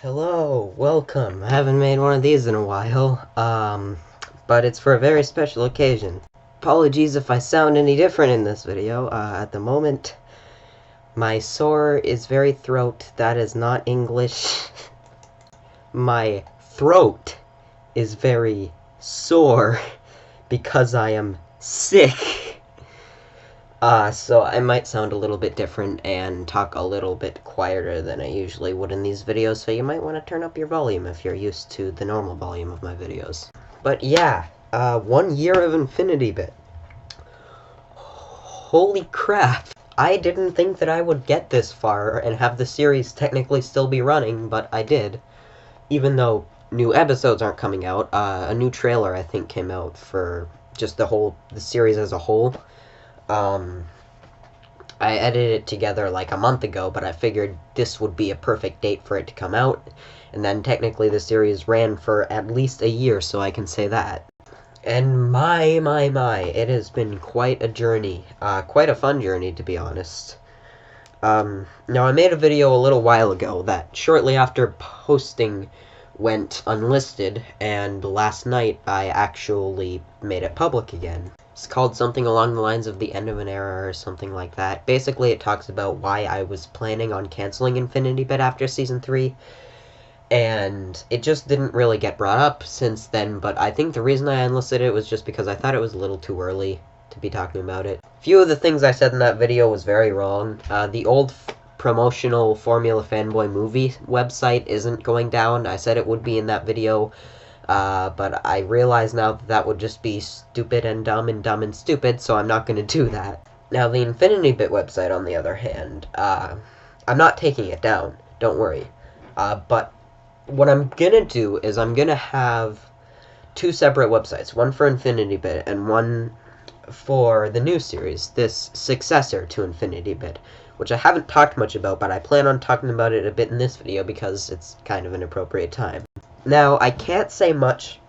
Hello, welcome. I haven't made one of these in a while, but it's for a very special occasion. Apologies if I sound any different in this video. At the moment, my sore is very throat. That is not English. My throat is very sore because I am sick. So I might sound a little bit different and talk a little bit quieter than I usually would in these videos, so you might want to turn up your volume if you're used to the normal volume of my videos. But yeah, 1 year of Infinity Bit. Holy crap! I didn't think that I would get this far and have the series technically still be running, but I did. Even though new episodes aren't coming out, a new trailer I think came out for just the series as a whole. I edited it together like a month ago, but I figured this would be a perfect date for it to come out, and then technically the series ran for at least a year, so I can say that. And my, it has been quite a journey, quite a fun journey, to be honest. Now I made a video a little while ago that shortly after posting went unlisted, and last night I actually made it public again. It's called something along the lines of the end of an era or something like that. Basically, it talks about why I was planning on canceling Infinity Bit after Season 3, and it just didn't really get brought up since then, but I think the reason I unlisted it was just because I thought it was a little too early to be talking about it. A few of the things I said in that video was very wrong. The old promotional Formula Fanboy movie website isn't going down. I said it would be in that video. But I realize now that would just be stupid and dumb and stupid, so I'm not going to do that. Now, the Infinity Bit website, on the other hand, I'm not taking it down, don't worry. But what I'm going to do is I'm going to have two separate websites, one for Infinity Bit and one for the new series, this successor to Infinity Bit, which I haven't talked much about, but I plan on talking about it a bit in this video because it's kind of an appropriate time. Now, I can't say much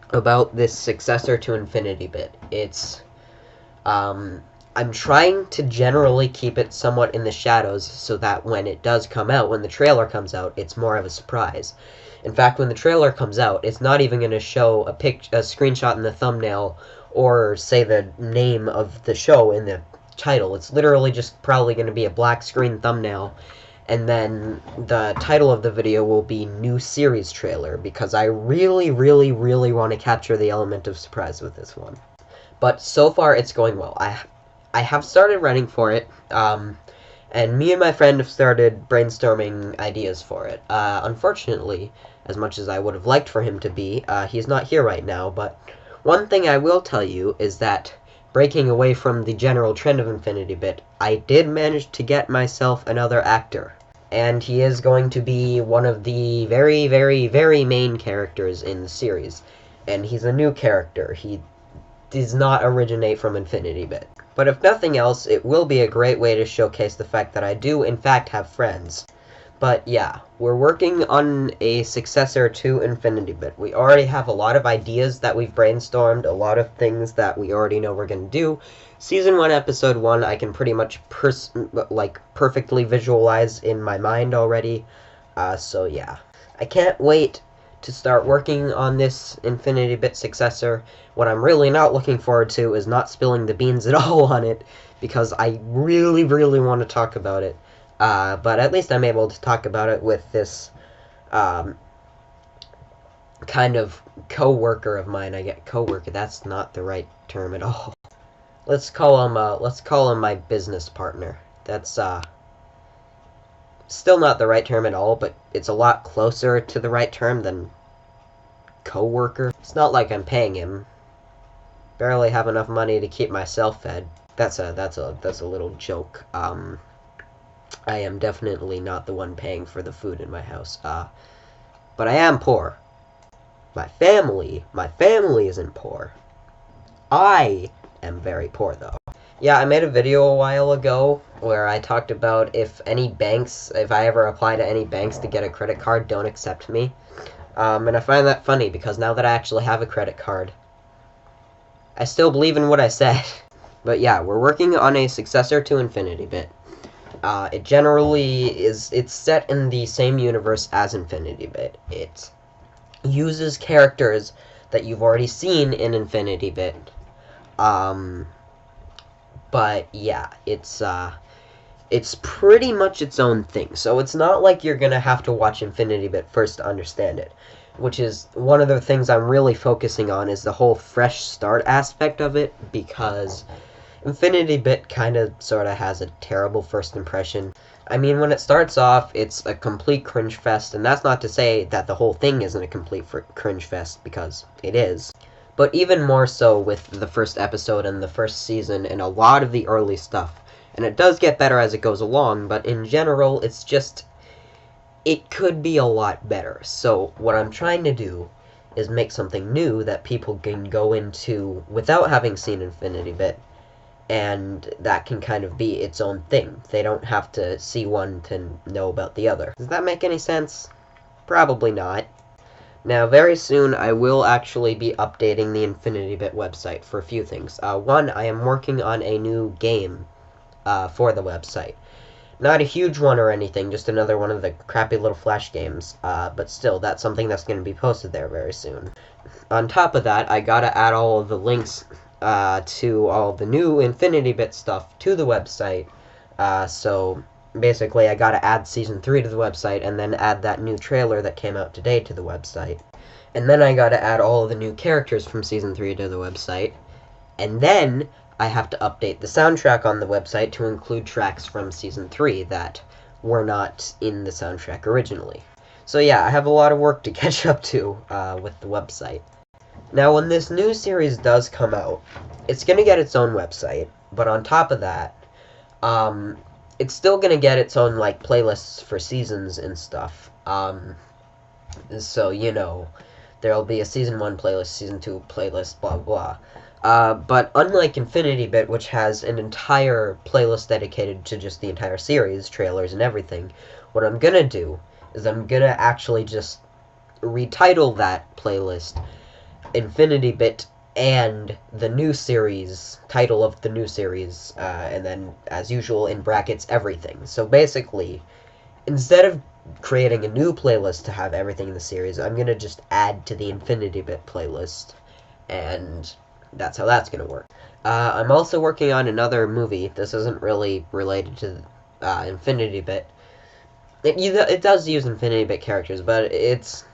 about this successor to Infinity Bit. It's, I'm trying to generally keep it somewhat in the shadows so that when it does come out, when the trailer comes out, it's more of a surprise. In fact, when the trailer comes out, it's not even going to show a screenshot in the thumbnail or say the name of the show in the title. It's literally just probably going to be a black screen thumbnail. And then the title of the video will be New Series Trailer, because I really want to capture the element of surprise with this one. But so far, it's going well. I have started running for it, and me and my friend have started brainstorming ideas for it. Unfortunately, as much as I would have liked for him to be, he's not here right now, but one thing I will tell you is that breaking away from the general trend of Infinity Bit, I did manage to get myself another actor. And he is going to be one of the very main characters in the series. And he's a new character. He does not originate from Infinity Bit. But if nothing else, it will be a great way to showcase the fact that I do, in fact, have friends. But yeah, we're working on a successor to Infinity Bit. We already have a lot of ideas that we've brainstormed, a lot of things that we already know we're going to do. Season 1, Episode 1, I can pretty much perfectly visualize in my mind already. So yeah. I can't wait to start working on this Infinity Bit successor. What I'm really not looking forward to is not spilling the beans at all on it, because I really want to talk about it. But at least I'm able to talk about it with this, kind of co-worker of mine. I get co-worker, that's not the right term at all. Let's call him my business partner. That's, still not the right term at all, but it's a lot closer to the right term than co-worker. It's not like I'm paying him. Barely have enough money to keep myself fed. That's a little joke. I am definitely not the one paying for the food in my house. But I am poor. My family isn't poor. I am very poor, though. Yeah, I made a video a while ago where I talked about if I ever apply to any banks to get a credit card, don't accept me. And I find that funny, because now that I actually have a credit card, I still believe in what I said. But yeah, we're working on a successor to Infinity Bit. It generally it's set in the same universe as Infinity Bit. It uses characters that you've already seen in Infinity Bit. But yeah, it's pretty much its own thing. So it's not like you're gonna have to watch Infinity Bit first to understand it. Which is one of the things I'm really focusing on, is the whole fresh start aspect of it, because Infinity Bit kind of sort of has a terrible first impression. I mean, when it starts off, it's a complete cringe fest, and that's not to say that the whole thing isn't a complete cringe fest, because it is. But even more so with the first episode and the first season and a lot of the early stuff. And it does get better as it goes along, but in general, it's just, it could be a lot better. So what I'm trying to do is make something new that people can go into without having seen Infinity Bit, and that can kind of be its own thing. They don't have to see one to know about the other. Does that make any sense? Probably not. Now, very soon, I will actually be updating the Infinity Bit website for a few things. One, I am working on a new game for the website. Not a huge one or anything, just another one of the crappy little Flash games, but still, that's something that's going to be posted there very soon. On top of that, I gotta add all of the links to all the new Infinity Bit stuff to the website, so basically I gotta add Season 3 to the website, and then add that new trailer that came out today to the website. And then I gotta add all of the new characters from Season 3 to the website, and then I have to update the soundtrack on the website to include tracks from Season 3 that were not in the soundtrack originally. So yeah, I have a lot of work to catch up to with the website. Now, when this new series does come out, it's going to get its own website, but on top of that, it's still going to get its own, like, playlists for seasons and stuff. So, you know, there'll be a Season 1 playlist, Season 2 playlist, blah, blah. But unlike Infinity Bit, which has an entire playlist dedicated to just the entire series, trailers and everything, what I'm gonna do is I'm gonna actually just retitle that playlist Infinity Bit and the new series, title of the new series, and then, as usual, in brackets, everything. So basically, instead of creating a new playlist to have everything in the series, I'm gonna just add to the Infinity Bit playlist, and that's how that's gonna work. I'm also working on another movie. This isn't really related to Infinity Bit. It does use Infinity Bit characters, but it's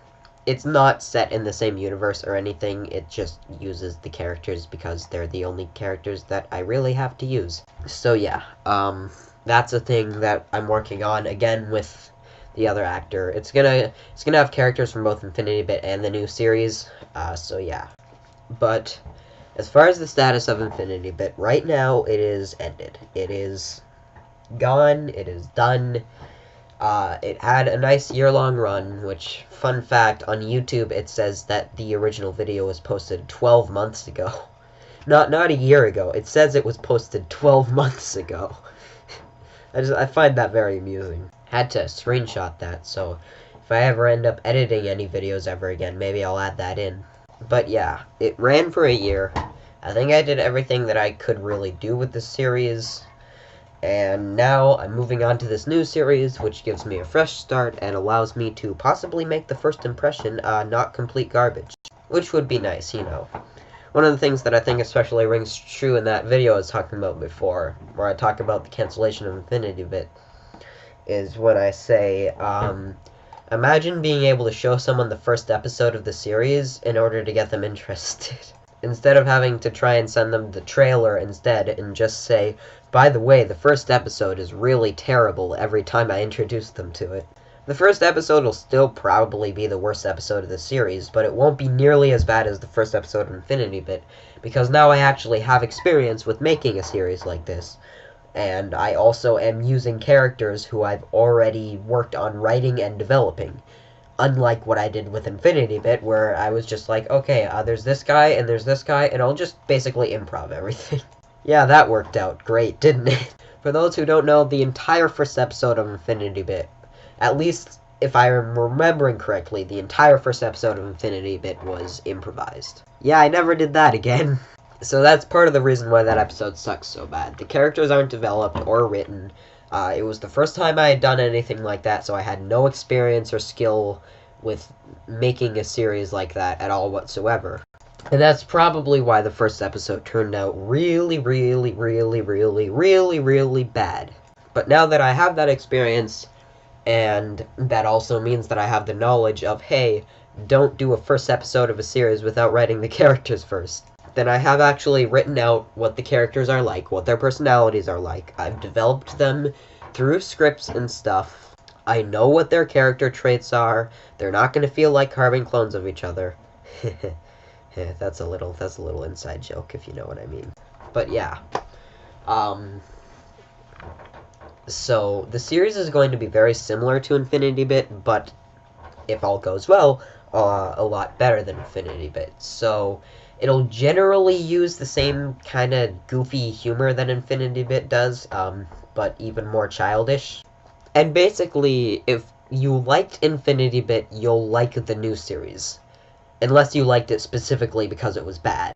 not set in the same universe or anything. It just uses the characters because they're the only characters that I really have to use. So yeah, that's a thing that I'm working on, again with the other actor. It's gonna have characters from both Infinity Bit and the new series, so yeah. But as far as the status of Infinity Bit, right now it is ended. It is gone, it is done. It had a nice year-long run, which, fun fact, on YouTube it says that the original video was posted 12 months ago. Not a year ago. It says it was posted 12 months ago. I find that very amusing. Had to screenshot that, so if I ever end up editing any videos ever again, maybe I'll add that in. But yeah, it ran for a year. I think I did everything that I could really do with this series. And now I'm moving on to this new series, which gives me a fresh start and allows me to possibly make the first impression not complete garbage. Which would be nice, you know. One of the things that I think especially rings true in that video I was talking about before, where I talk about the cancellation of Infinity Bit, is when I say, imagine being able to show someone the first episode of the series in order to get them interested. Instead of having to try and send them the trailer instead and just say, by the way, the first episode is really terrible every time I introduce them to it. The first episode will still probably be the worst episode of the series, but it won't be nearly as bad as the first episode of Infinity Bit, because now I actually have experience with making a series like this. And I also am using characters who I've already worked on writing and developing. Unlike what I did with Infinity Bit, where I was just like, okay, there's this guy, and there's this guy, and I'll just basically improv everything. Yeah, that worked out great, didn't it? For those who don't know, the entire first episode of Infinity Bit, at least if I am remembering correctly, the entire first episode of Infinity Bit was improvised. Yeah, I never did that again. So that's part of the reason why that episode sucks so bad. The characters aren't developed or written. It was the first time I had done anything like that, so I had no experience or skill with making a series like that at all whatsoever. And that's probably why the first episode turned out really, really, really, really, really, really bad. But now that I have that experience, and that also means that I have the knowledge of, hey, don't do a first episode of a series without writing the characters first. Then I have actually written out what the characters are like, what their personalities are like. I've developed them through scripts and stuff. I know what their character traits are. They're not going to feel like carbon clones of each other. That's a little inside joke, if you know what I mean. But yeah. So the series is going to be very similar to Infinity Bit, but if all goes well, a lot better than Infinity Bit. So it'll generally use the same kind of goofy humor that Infinity Bit does, but even more childish. And basically, if you liked Infinity Bit, you'll like the new series. Unless you liked it specifically because it was bad.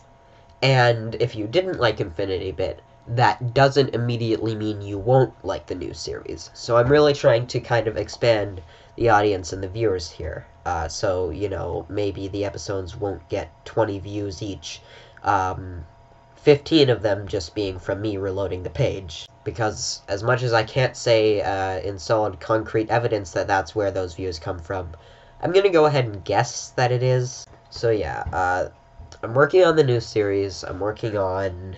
And if you didn't like Infinity Bit, that doesn't immediately mean you won't like the new series. So I'm really trying to kind of expand the audience and the viewers here. So, you know, maybe the episodes won't get 20 views each. 15 of them just being from me reloading the page. Because as much as I can't say in solid concrete evidence that that's where those views come from, I'm going to go ahead and guess that it is. So yeah, I'm working on the new series. I'm working on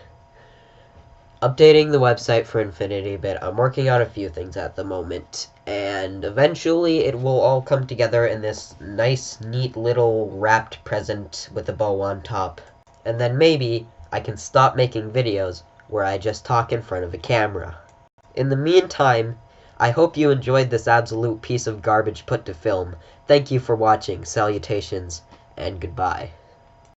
updating the website for Infinity Bit. I'm working on a few things at the moment. And eventually it will all come together in this nice, neat little wrapped present with a bow on top. And then maybe I can stop making videos where I just talk in front of a camera. In the meantime, I hope you enjoyed this absolute piece of garbage put to film. Thank you for watching. Salutations, and goodbye.